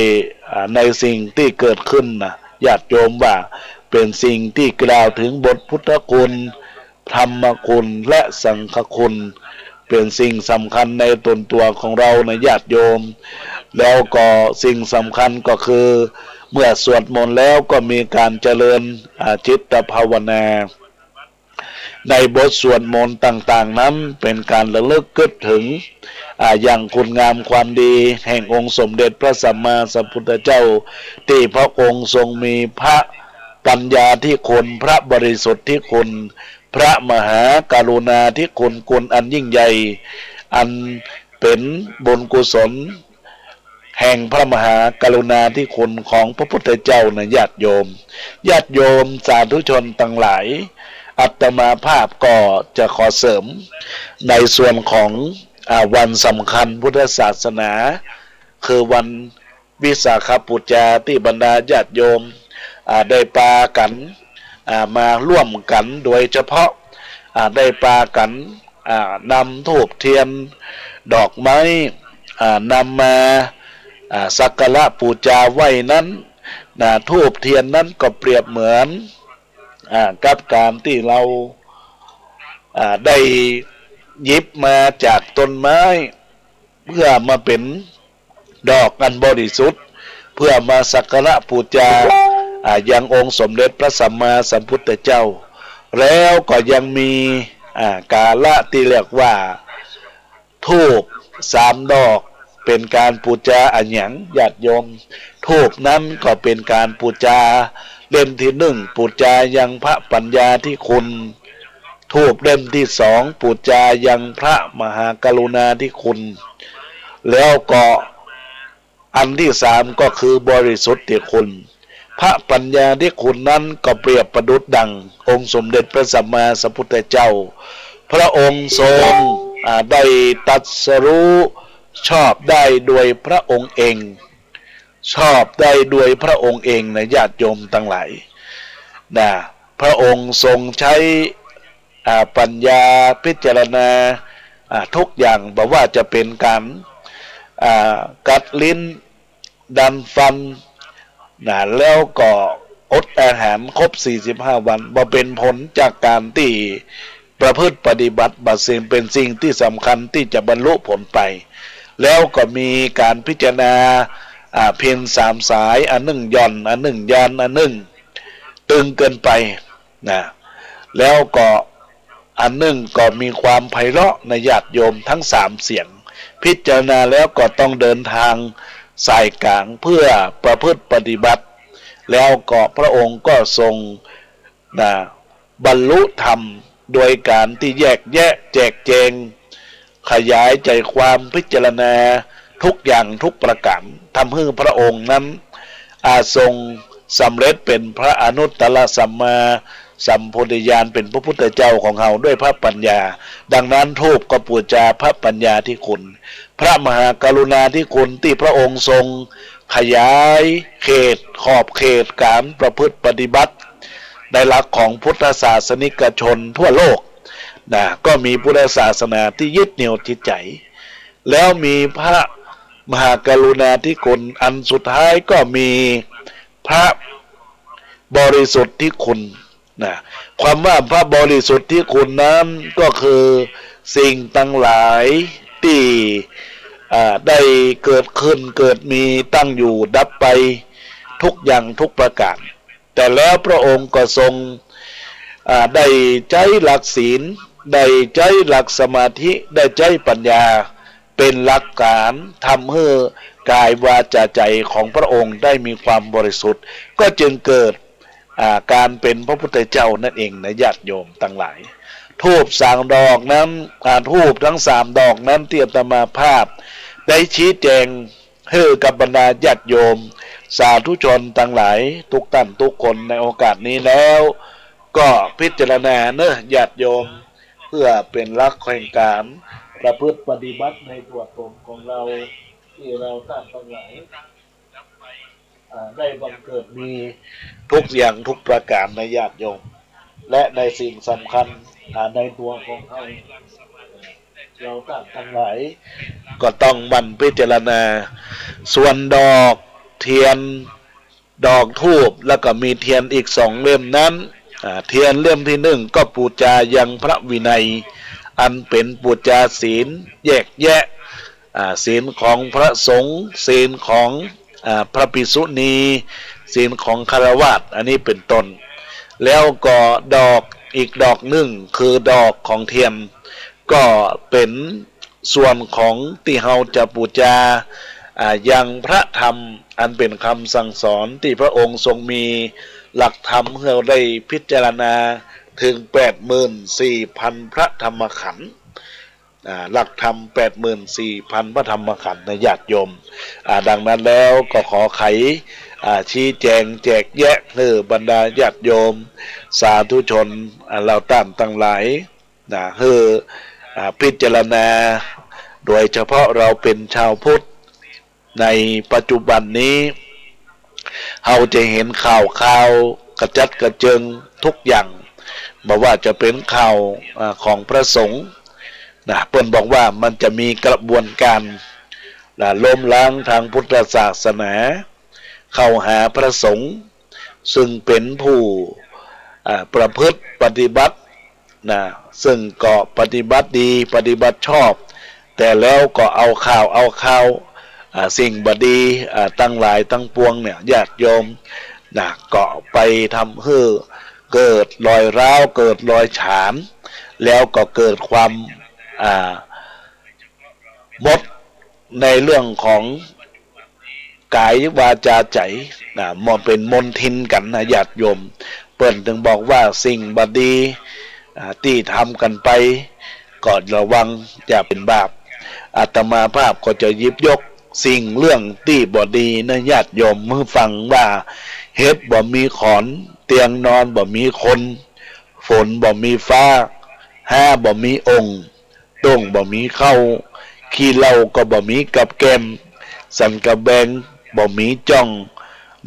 ในสิ่งที่เกิดขึ้นนะญาติโยมว่าเป็นสิ่งที่กล่าวถึงบทพุทธคุณธรรมคุณและสังฆคุณเป็นสิ่งสำคัญในตนตัวของเราในญาติโยมแล้วก็สิ่งสำคัญก็คือเมื่อสวดมนต์แล้วก็มีการเจริญจิตภาวนาในบทสวดมนต์ต่างๆนั้นเป็นการระลึกนึกถึงอย่างคุณงามความดีแห่งองค์สมเด็จพระสัมมาสัมพุทธเจ้าที่พระองค์ทรงมีพระปัญญาที่คุณพระบริสุทธิ์ที่คุณพระมหากรุณาธิคุณอันยิ่งใหญ่อันเป็นบุญกุศลแห่งพระมหากรุณาธิคุณของพระพุทธเจ้านะญาติโยมสาธุชนทั้งหลายอาตมาภาพก็จะขอเสริมในส่วนของวันสำคัญพุทธศาสนาคือวันวิสาขบูชาที่บรรดาญาติโยมได้ปากันมาร่วมกันโดยเฉพาะได้ปากันนำธูปเทียนดอกไม้นำมาสักการะบูชาไว้นั้นธูปเทียนนั้นก็เปรียบเหมือนกับการที่เราได้หยิบมาจากต้นไม้เพื่อมาเป็นดอกอันบริสุทธิ์เพื่อมาสักการะบูชายังองค์สมเด็จพระสัมมาสัมพุทธเจ้าแล้วก็ยังมีกาละที่เรียกว่าธูป3 ดอกเป็นการบูชาอันหยังญาติโยมธูปนั้นก็เป็นการบูชาเล่มที่1บูชายังพระปัญญาที่คุณธูปเล่มที่2บูชายังพระมหากรุณาธิคุณแล้วก็อันที่3ก็คือบริสุทธิ์คุณพระปัญญาที่คุณนั้นก็เปรียบประดุจดังองค์สมเด็จพระสัมมาสัมพุทธเจ้าพระองค์ทรงได้ตรัสรู้ชอบได้ด้วยพระองค์เองชอบได้ด้วยพระองค์เองนะญาติโยมทั้งหลายพระองค์ทรงใช้ปัญญาพิจารณาทุกอย่างบอกว่าจะเป็นการกัดลิ้นดันฟันแล้วก็อดอาหารครบ45 วันบ่เป็นผลจากการที่ประพฤติปฏิบัติบัดสิ่งเป็นสิ่งที่สำคัญที่จะบรรลุผลไปแล้วก็มีการพิจารณา เพียง3 สายอันหนึ่งย่อนอันหนึ่งยันอันหนึ่งตึงเกินไปนะแล้วก็อันหนึ่งก็มีความไพเราะในญาติโยมทั้ง3 เสียงพิจารณาแล้วก็ต้องเดินทางสายกลางเพื่อประพฤติปฏิบัติแล้วก็พระองค์ก็ทรงบรรลุธรรมโดยการที่แยกแยะแจกแจงขยายใจความพิจารณาทุกอย่างทุกประการทำให้พระองค์นั้นทรงสำเร็จเป็นพระอนุตตรสัมมาสัมโพธิญาณเป็นพระพุทธเจ้าของเราด้วยพระปัญญาดังนั้นทูปก็ปูชาพระปัญญาที่คุณพระมหากรุณาธิคุณที่พระองค์ทรงขยายเขตขอบเขตการประพฤติปฏิบัติในหลักของพุทธศาสนิกชนทั่วโลกก็มีพุทธศาสนาที่ยึดเหนี่ยวจิตใจแล้วมีพระมหากรุณาธิคุณอันสุดท้ายก็มีพระบริสุทธิ์ที่คุณความว่าพระบริสุทธิ์ที่คุณนั้นก็คือสิ่งตั้งหลายที่ได้เกิดขึ้นเกิดมีตั้งอยู่ดับไปทุกอย่างทุกประการแต่แล้วพระองค์ก็ทรงได้ใจหลักศีลได้ใจหลักสมาธิได้ใจปัญญาเป็นหลักการทำให้กายวาจาใจของพระองค์ได้มีความบริสุทธิ์ก็จึงเกิดการเป็นพระพุทธเจ้านั่นเองนะญาติโยมทั้งหลายทูป3 ดอกนั้นทูปทั้ง3 ดอกนั้นที่อาตมาภาพได้ชี้แจงให้กับบรรดาญาติโยมสาธุชนทั้งหลายทุกท่านทุกคนในโอกาสนี้แล้วก็พิจารณาเนอะญาติโยมเพื่อเป็นหลักแห่งการประพฤติปฏิบัติในตัวตนของเราที่เราท่านทั้งหลายได้บังเกิดมีทุกอย่างทุกประการในญาติโยมและในสิ่งสำคัญในตัวของเราท่านทั้งหลายก็ต้องมันพิจารณาส่วนดอกเทียนดอกธูปแล้วก็มีเทียนอีก2 เล่มนั้นเทียนเล่มที่1ก็ปูจายังพระวินัยอันเป็นปูจาศีลแยกแยะศีลของพระสงฆ์ศีลของพระภิกษุณีศีลของฆราวาสอันนี้เป็นต้นแล้วก็ดอกอีกดอกหนึ่งคือดอกของเทียนก็เป็นส่วนของที่เราจะบูชายังพระธรรมอันเป็นคำสั่งสอนที่พระองค์ทรงมีหลักธรรมให้เราได้พิจารณาถึง 84,000 พระธรรมขันธ์หลักธรรม 84,000 พระธรรมขันธ์ในญาติโยมดังนั้นแล้วก็ขอไขชี้แจงแจกแยะให้บรรดาญาติโยมสาธุชนเราตามทั้งหลายให้พิจารณาโดยเฉพาะเราเป็นชาวพุทธในปัจจุบันนี้เราจะเห็นข่าวกระจัดกระเจิงทุกอย่างบอกว่าจะเป็นข่าวของพระสงฆ์เพิ่นบอกว่ามันจะมีกระบวนการล้มล้างทางพุทธศาสนาเข้าหาพระสงฆ์ซึ่งเป็นผู้ประพฤติปฏิบัติซึ่งก็ปฏิบัติดีปฏิบัติชอบแต่แล้วก็เอาข่าวสิ่งบดีตั้งหลายตั้งปวงเนี่ยญาติโยมก็ไปทำให้เกิดรอยร้าวเกิดรอยฉานแล้วก็เกิดความหมดในเรื่องของกายวาจาใจมันเป็นมลทินกันนะญาติโยมเปิ้นถึงบอกว่าสิ่งบดีที่ทำกันไปก็ระวังอย่าเป็นบาปอาตมาภาพก็จะหยิบยกสิ่งเรื่องที่บ่ดีนะญาติโยมมือฟังว่าเฮ็ดบ่มีขอนเตียงนอนบ่มีคนฝนบ่มีฟ้าห้าบ่มีองค์ต้งบ่มีเข้าขี้เหล้าก็บ่มีกับแกมสันกระแบงบ่มีจ้อง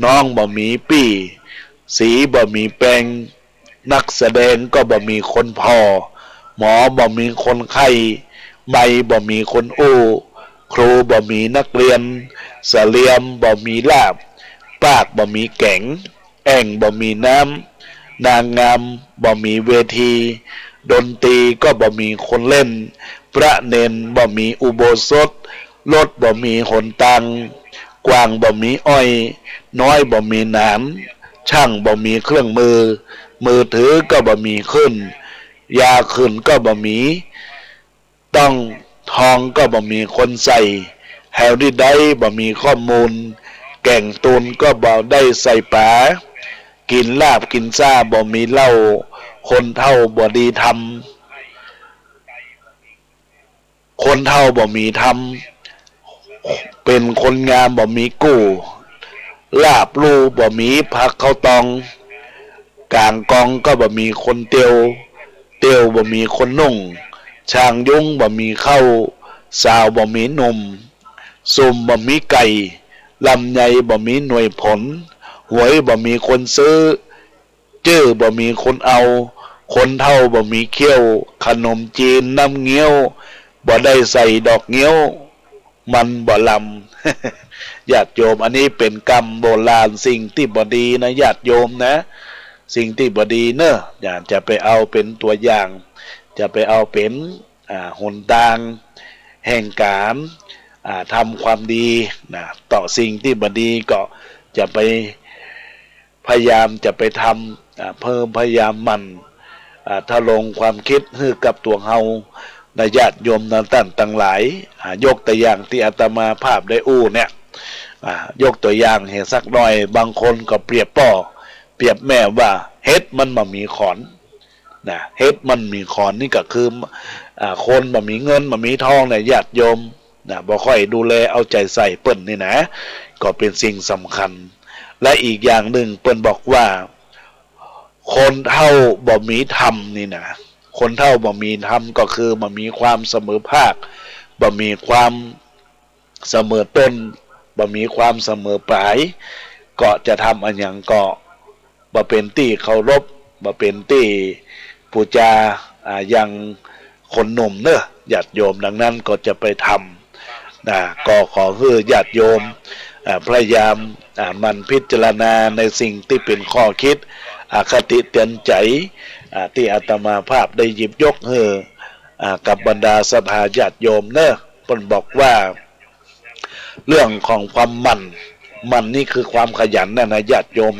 น้องบ่มีปี้สีบ่มีแปลงนักแสดงก็บ่มีคนพอหมอบ่มีคนไข้ใบบ่มีคนอู้ครูบ่มีนักเรียนเสลียมบ่มีลาบปากบ่มีแก่งแอ่งบ่มีน้ำนางงามบ่มีเวทีดนตรีก็บ่มีคนเล่นพระเนนบ่มีอุโบสถรถบ่มีหนตัง กว้างบ่มีอ้อยน้อยบ่มีหนามช่างบ่มีเครื่องมือมือถือก็บ่มีขึ้นยาขึ้นก็บ่มีต้องทองก็บ่มีคนใส่แฮวดี้ได้บ่มีข้อมูลแก่งตูนก็บ่ได้ใส่ป๋ากินลาบกินซ่าบ่มีเหล้าคนเฒ่าบ่ดีทำคนเฒ่าบ่มีทำเป็นคนงามบ่มีกู้ลาบลูบ่มีผักข้าวตองกลางกองก็บ่มีคนเตียวบ่มีคนนุ่งช่างยุงบ่มีเข้าสาวบ่มีนมสุ่มบ่มีไก่ลำไยบ่มีหน่วยผลหวยบ่มีคนซื้อจื้อบ่มีคนเอาคนเฒ่าบ่มีเขี้ยวขนมจีนน้ำเงี้ยวบ่ได้ใส่ดอกเงี้ยวมันบ่ลำ ญาติโยมอันนี้เป็นกรรมโบราณสิ่งที่บ่ดีนะญาติโยมนะสิ่งที่บ่ดีเนอะอย่าจะไปเอาเป็นตัวอย่างจะไปเอาเป็นหนทางแห่งการทำความดีนะต่อสิ่งที่บ่ดีก็จะไปพยายามจะไปทำเพิ่มพยายามมันทะลงความคิดให้กับตัวเฮาญาติโยมนั้นต่างหลายยกตัวอย่างที่อาตมาภาพได้อู้เนี่ยยกตัวอย่างเห็นสักหน่อยบางคนก็เปรียบแม่ว่าเฮ็ดมันมามีขอนนะเฮ็ดมันมีขอนนี่ก็คือคนมามีเงินมามีทองเนี่ยญาติโยมนะบ่ค่อยดูแลเอาใจใส่เปิ้นนี่นะก็เป็นสิ่งสำคัญและอีกอย่างหนึ่งเปิ้นบอกว่าคนเฒ่าบ่มีธรรมนี่นะคนเฒ่าบ่มีธรรมก็คือบ่มีความเสมอภาคบ่มีความเสมอต้นบ่มีความเสมอปลายก็จะทำอันหยังก็บ่เป็นที่เคารพบ่เป็นที่ปูจาอย่างคนหนุ่มเนอะญาติโยมดังนั้นก็จะไปทำก็ขอให้ญาติโยมพยายามมันพิจารณาในสิ่งที่เป็นข้อคิดคติเตือนใจที่อาตมาภาพได้หยิบยกกับบรรดาสภาญาติโยมเนอะเพิ่นบอกว่าเรื่องของความมันนี่คือความขยันนะญาติโยม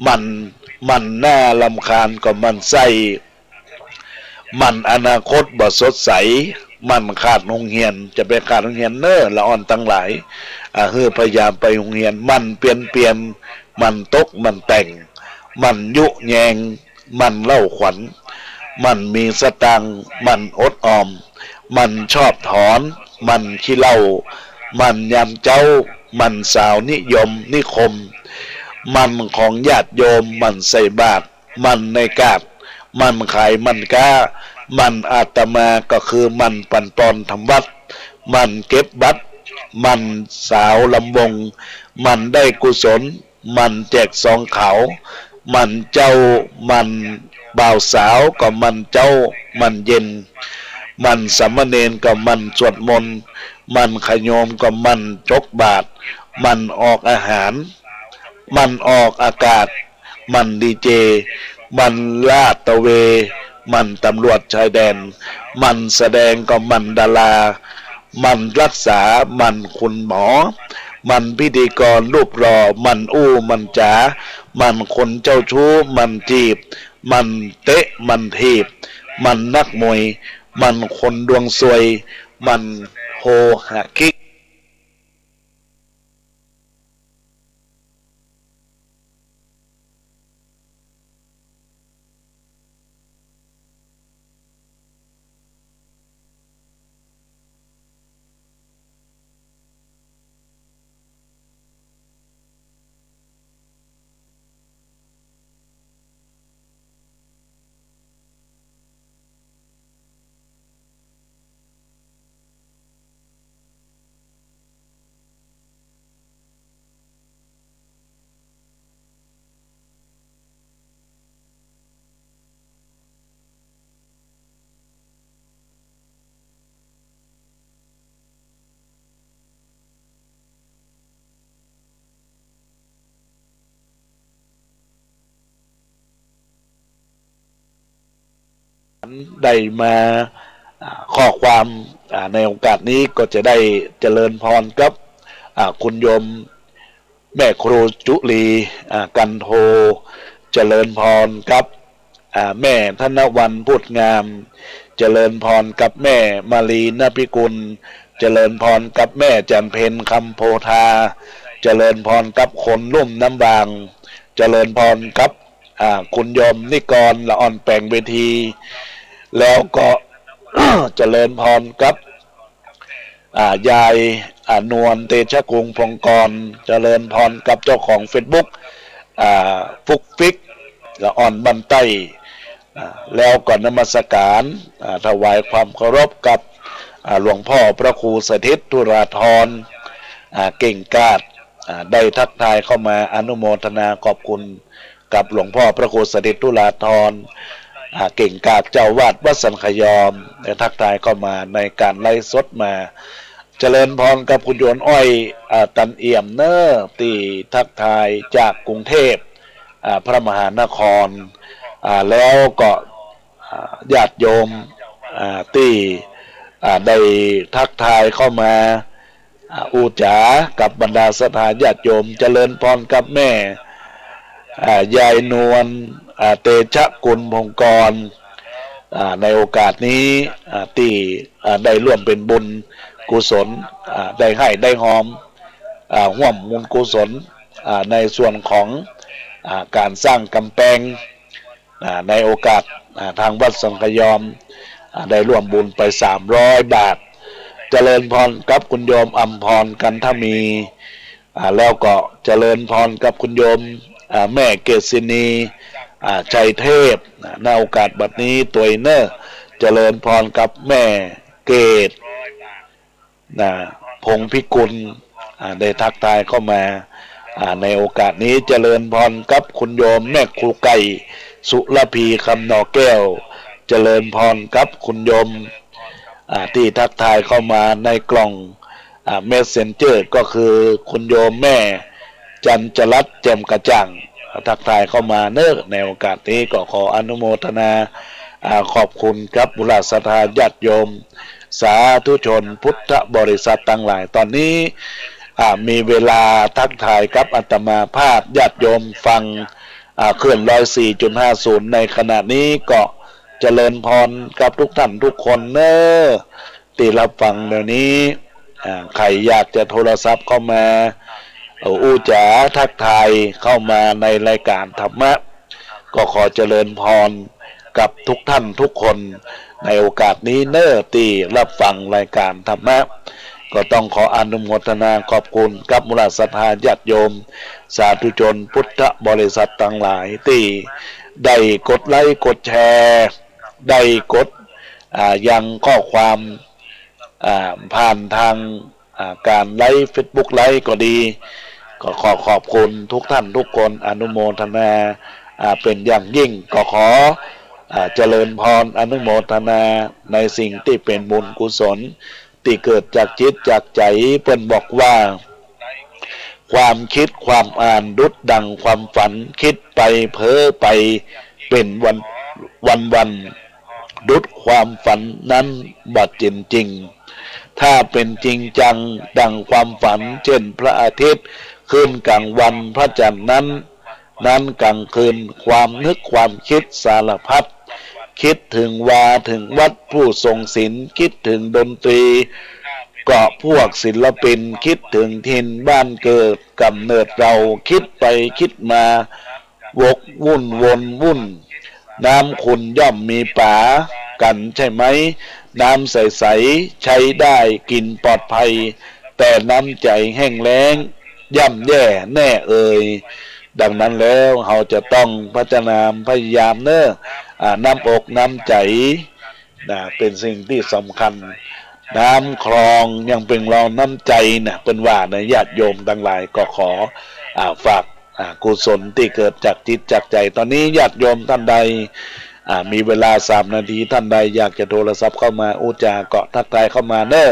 มันน่ารำคาญก็มันใส่มันอนาคตบ่สดใสมันขาดโรงเรียนจะไปขาดโรงเรียนเนอะละอ่อนทั้งหลายพยายามไปโรงเรียนมันเปลี่ยนมันตกมันแต่งมันยุแยงมันเล่าขวัญมันมีสตังมันอดออมมันชอบถอนมันขี้เหล้ามันยำเจ้ามันสาวนิยมนิคมมันของญาติโยมมันใส่บาตรมันในกาดมันขายมันก้ามันอาตมาก็คือมันปันปอนทำวัดมันเก็บบัตรมันสาวลำวงมันได้กุศลมันแจกซองเขามันเจ้ามันบ่าวสาวก็มันเจ้ามันเย็นมันสามเณรก็มันสวดมนต์มันขโยมก็มันจกบาทมันออกอาหารมันออกอากาศมันดีเจมันลาดตระเวมันตำรวจชายแดนมันแสดงก็มันดารามันรักษามันคุณหมอมันพิธีกรรูปหล่อมันอู้มันจ๋ามันคนเจ้าชู้มันจีบมันเตะมันทีบมันนักมวยมันคนดวงซวยมันโหหะคิกได้มาข้อความในโอกาสนี้ก็จะได้เจริญพรกับ คุณโยมแม่ครูจุลีกันโทเจริญพรกับแม่ธนวันพุทธงามเจริญพรกับแม่มาลีนภิกุลเจริญพรกับแม่จันเพ็ญคำโพธาเจริญพรกับคนลุ่มน้ำบางเจริญพรกับคุณโยมนิกรละอ่อนแปลงเวทีแล้วก็ เจริญพรกับยายนวลเตชะกุงพงกรเจริญพรกับเจ้าของเฟซบุ๊กฟุกฟิกละอ่อนบันไตแล้วก็นมัสการถวายความเคารพกับหลวงพ่อพระครูสถิตธุราธรเก่งกาจได้ทักทายเข้ามาอนุโมทนาขอบคุณกับหลวงพ่อพระครูสถิตธุราธรเก่งกาจเจ้าวาดวัดสันขยอมได้ทักทายเข้ามาในการไลฟ์สดมาเจริญพรกับคุณโยนอ้อยตันเอี่ยมเนอร์ที่ทักทายจากกรุงเทพพระมหานครแล้วก็ญาติโยมที่ได้ทักทายเข้ามาอูจ๋ากับบรรดาสถานญาติโยมเจริญพรกับแม่ยายนวลเตชะกุลพงกรในโอกาสนี้ที่ได้ร่วมเป็นบุญกุศลได้ให้ได้หอมห่วมบุญกุศลในส่วนของการสร้างกำแพงในโอกาสทางวัดสังขยอมได้ร่วมบุญไป300 บาทเจริญพรกับคุณโยมอัมพรกันทมีแล้วก็เจริญพรกับคุณโยมแม่เกษินีชัยเทพในโอกาสบัดนี้ตัวเนอร์เจริญพรกับแม่เกตพงพิกุลได้ทักทายเข้ามาในโอกาสนี้เจริญพรกับคุณโยมแม่ครูไก่สุรพีคำหนอแก้วเจริญพรกับคุณโยมที่ทักทายเข้ามาในกล่องเมสเซนเจอร์ก็คือคุณโยมแม่จันจรัตน์แจ่มกระจ่างทักทายเข้ามาเนอในโอกาสนี้ก็ขออนุโมทนาขอบคุณกับบุรุษศรัทธาญาติโยมสาธุชนพุทธบริษัททั้งหลายตอนนี้มีเวลาทักทายกับอาตมาภาพญาติโยมฟังเคลื่อน104.50ในขณะนี้ก็เจริญพรกับทุกท่านทุกคนเนอที่รับฟังเดี๋ยวนี้ใครอยากจะโทรศัพท์เข้ามาอูจ๋าทักทายเข้ามาในรายการธรรมะก็ขอเจริญพรกับทุกท่านทุกคนในโอกาสนี้เนอที่รับฟังรายการธรรมะก็ต้องขออนุโมทนาขอบคุณกับมุลศรัทธาญาติโยมสาธุชนพุทธบริษัททั้งหลายที่ได้กดไลค์กดแชร์ได้กดยังข้อความผ่านทางการไลฟ์เฟซบุ๊กไลฟ์ก็ดีก็ขอขอบคุณทุกท่านทุกคนอนุโมทนาเป็นอย่างยิ่งก็ขอเจริญพรอนุโมทนาในสิ่งที่เป็นบุญกุศลที่เกิดจากจิตจากใจเพิ่นบอกว่าความคิดความอ่านดุจดังความฝันคิดไปเพ้อไปเป็นวันดุจความฝันนั้นบัดจริงถ้าเป็นจริงจังดังความฝันเช่นพระอาทิตย์ขึ้นกลางวันพระจันทร์นั้นกลางคืนความนึกความคิดสารพัดคิดถึงวาถึงวัดผู้ทรงศีลคิดถึงดนตรีก็พวกศิลปินคิดถึงถิ่นบ้านเกิดกำเนิดเราคิดไปคิดมาวกวุ่นวนน้ำขุ่นย่อมมีป๋ากันใช่ไหมน้ำใสๆใช้ได้กินปลอดภัยแต่น้ำใจแห้งแล้งย่ำแย่แน่เอ่ยดังนั้นแล้วเราจะต้องพัฒนาพยายามเนอะน้ำอกน้ำใจเป็นสิ่งที่สำคัญน้ำคลองยังเป็นเราน้ำใจเป็นว่าในญาติโยมทั้งหลายก็ขอฝากกุศลที่เกิดจากจิตจากใจตอนนี้ญาติโยมท่านใดมีเวลา3 นาทีท่านใดอยากจะโทรศัพท์เข้ามาอุจาเกาะทักทายเข้ามาเนอะ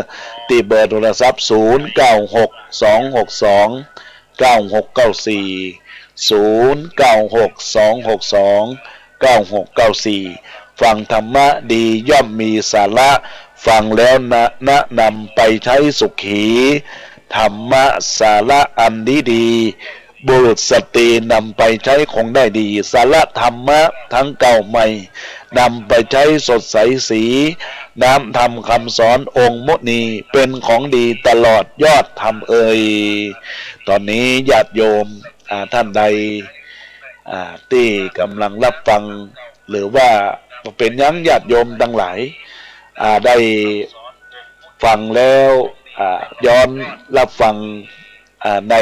ที่เบอร์โทรศัพท์09626296409622629694ฟังธรรมะดีย่อมมีสาระฟังแล้วแนะนำไปใช้สุขี ธรรมะสาระอันดีบุรุษสตรีนำไปใช้คงได้ดีสาระธรรมะทั้งเก่าใหม่นำไปใช้สดใสสีน้ำธรรมคำสอนองค์มุนีเป็นของดีตลอดยอดธรรมตอนนี้ญาติโยมท่านใดที่กำลังรับฟังหรือว่าเป็นยังญาติโยมทั้งหลายได้ฟังแล้วย้อนรับฟังใน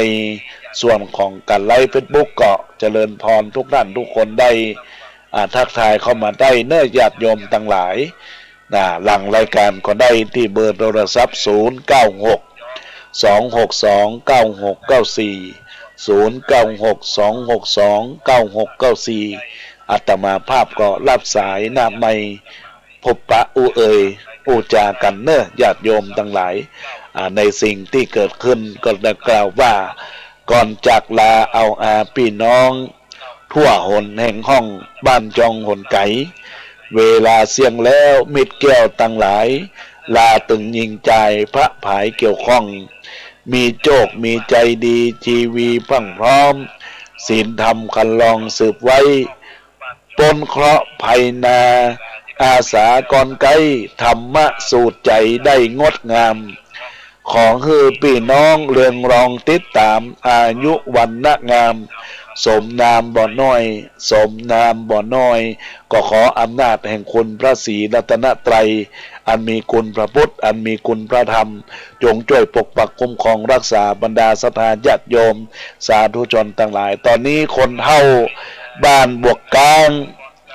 ส่วนของการไลฟ์เฟซบุ๊กก็เจริญพรทุกท่านทุกคนได้ทักทายเข้ามาได้เนื้อญาติโยมทั้งหลายหลังรายการก็ได้ที่เบอร์โทรศัพท์0962629694อาตมาภาพก็รับสายหน้าไม่พบปะอูจากันเนอะญาติโยมทั้งหลายในสิ่งที่เกิดขึ้นก็ได้กล่าวว่าก่อนจากลาเอาพี่น้องทั่วหนแห่งห้องบ้านจองหนไก่เวลาเสี่ยงแล้วมิดแก้วตั้งหลายลาตึงยิงใจพระผายเกี่ยวข้องมีโจกมีใจดีชีวีพังพร้อมศีลธรรมคันลองสืบไว้ปนเคราะห์ภัยนาอาสากรไกธรรมะสูตรใจได้งดงามของคือพี่น้องเรืองรองติดตามอายุวันณงามสมนามบ่อน้อยสมนามบ่อน้อยก็ขออำนาจแห่งคุณพระศรีรัตนตรัยอันมีคุณพระพุทธอันมีคุณพระธรรมจงช่วยปกปักคุ้มครองรักษาบรรดาศรัทธาญาติโยมสาธุชนทั้งหลายตอนนี้คนเฒ่าบ้านบวกกลาง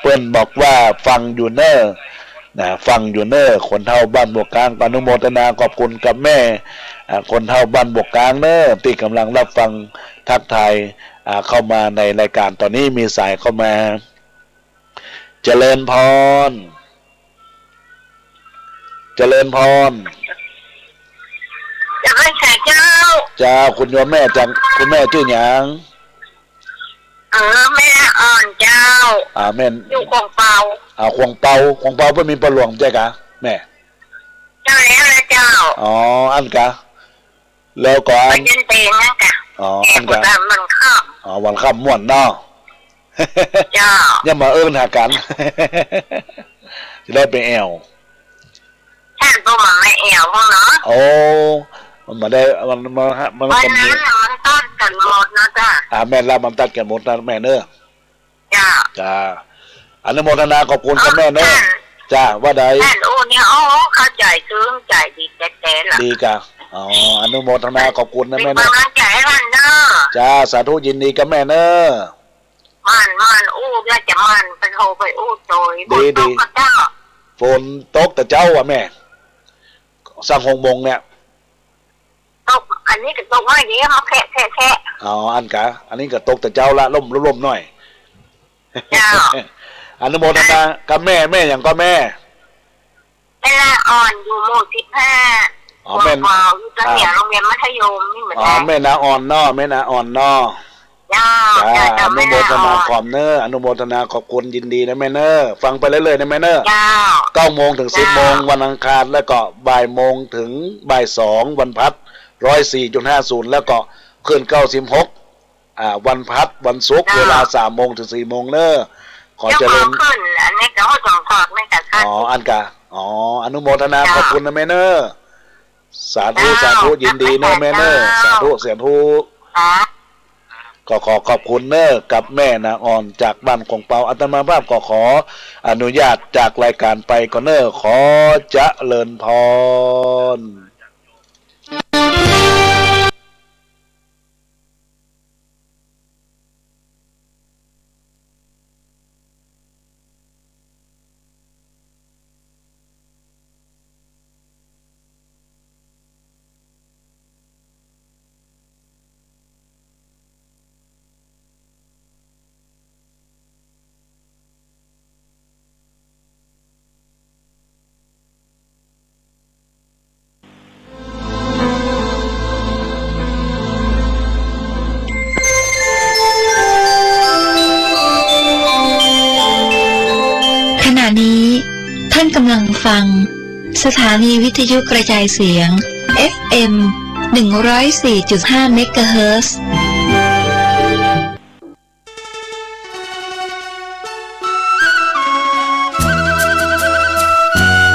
เปิ้นบอกว่าฟังอยู่เนอฟังอยู่เนอคนเฒ่าบ้านบวกกลางอนุโมทนาขอบคุณกับแม่คนเฒ่าบ้านบวกกลางเนอที่กำลังรับฟังทักทายเข้ามาในรายการตอนนี้มีสายเข้ามาเจริญพรเจริญพรจะให้แขกเจ้าจ้าคุณโยมแม่จังคุณแม่ชื่อหยังแม่อ่อนเจ้าแม่อยู่คงเปาคงเปาเพิ่นมีปลาหลวงใช่กะแม่เจ้าแล้วนะเจ้าอันกะแล้วก่อนเย็นเตงนะกะอันกะมันข้ามวันข้ามม่วนเนาะเจ้าอย่ามาหากันจะได้ไปแอวท่านตัวมันไม่แอวพวกเนาะมันมาได้มันวันนั้นมันตัดกันหมดนะจ้าแม่ละมันตัดกันหมดนะแม่เนอะจ้าอนุโมทนาขอบคุณกับแม่เนอะจ้าว่าใดท่านเนี่ยเข้าใจซึ้งใจดีแต่ละดีกะอนุโมทนาขอบคุณนะแม่เนอะเป็นกำลังใจให้ท่านเนอะจ้าสาธุยินดีกับแม่เนอะมันแล้วจะมันไปโทรไปโดยดีฝนตกแต่เจ้าแม่สร้างหงมงเนี่ยตกอันนี้ก็ตกว่าอย่างนี้มาแค่อันกะอันนี้ก็ตกแต่เจ้าละล่มหน่อยอนุโมทนากับแม่อย่างก็แม่ละอ่อนอยู่หมู่15แม่อยู่ตั้งแต่โรงเรียนมัธยมนี่เหมือนกันแม่นาอ่อนนอแม่นาอ่อนนออนุโมทนาขอบเนออนุโมทนาขอบคุณยินดีนะแม่เนอฟังไปเรื่อยๆนะแม่เนอ9 โมงถึง 10 โมงวันอังคารแล้วก็บ่ายโมงถึงบ่าย 2วันพัด 104.50 แล้วก็คืน96วันพัดวันศุกร์เวลา 3 โมงถึง 4 โมงเนอขอเจริญขึ้นอันนี้ก็จงถอดไม่กะคันอันกะอนุโมทนาขอบคุณนะแม่เนอสาธุยินดีนะแม่เนอสาธุเสียธุก็ขอขอบคุณเนอกับแม่นางอ่อนจากบ้านคงเปาอาตมาภาพก็ขออนุญาตจากรายการไปก็เนอขอเจริญพรท่านกำลังฟังสถานีวิทยุกระจายเสียง FM 104.5 เมกะเฮิรตซ์